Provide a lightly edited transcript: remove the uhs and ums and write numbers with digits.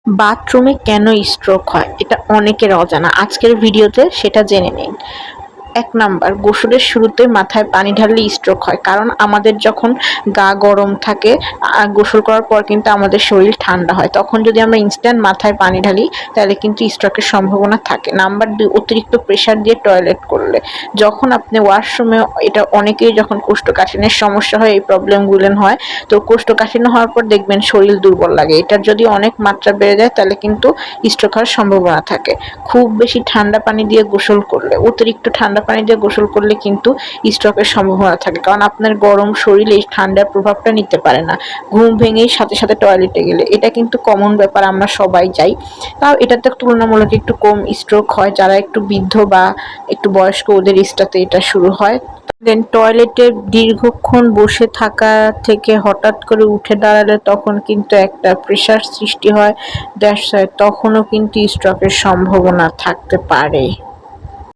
বাথরুমে কেন স্ট্রোক হয় এটা অনেকের অজানা। আজকের ভিডিওতে সেটা জেনে নিন। ১ নাম্বার, গোসলের শুরুতে মাথায় পানি ঢাললে স্ট্রোক হয়। কারণ আমাদের যখন গা গরম থাকে, গোসল করার পর কিন্তু আমাদের শরীর ঠান্ডা হয়। তখন যদি আমরা ইনস্ট্যান্ট মাথায় পানি ঢালি তাহলে কিন্তু স্ট্রোকের সম্ভাবনা থাকে। নাম্বার ২, অতিরিক্ত প্রেসার দিয়ে টয়লেট করলে। যখন আপনি ওয়াশরুমে, এটা অনেকেই যখন কোষ্ঠকাঠিন্যের সমস্যা হয় এই প্রবলেমগুলো হয়। তো কোষ্ঠকাঠিন্য হওয়ার পর দেখবেন শরীর দুর্বল লাগে। এটার যদি অনেক মাত্রা বেড়ে যায় তাহলে কিন্তু স্ট্রোক হওয়ার সম্ভাবনা থাকে। খুব বেশি ঠান্ডা পানি দিয়ে গোসল করলে, অতিরিক্ত ঠান্ডা পানি দিয়ে গোসল করলে কিন্তু স্ট্রোকের সম্ভাবনা থাকে। কারণ আপনার গরম শরীর এই ঠান্ডার প্রভাবটা নিতে পারে না। ঘুম ভেঙেই সাথে সাথে টয়লেটে গেলে, এটা কিন্তু কমন ব্যাপার, আমরা সবাই যাই। তাও এটাতে তুলনামূলক একটু কম স্ট্রোক হয়। যারা একটু বৃদ্ধ বা একটু বয়স্ক ওদের স্টাতে এটা শুরু হয়। দেন টয়লেটে দীর্ঘক্ষণ বসে থাকা থেকে হঠাৎ করে উঠে দাঁড়ালে তখন কিন্তু একটা প্রেশার সৃষ্টি হয়। দ্যাটস ওয়াই তখনও কিন্তু স্ট্রোকের সম্ভাবনা থাকতে পারে।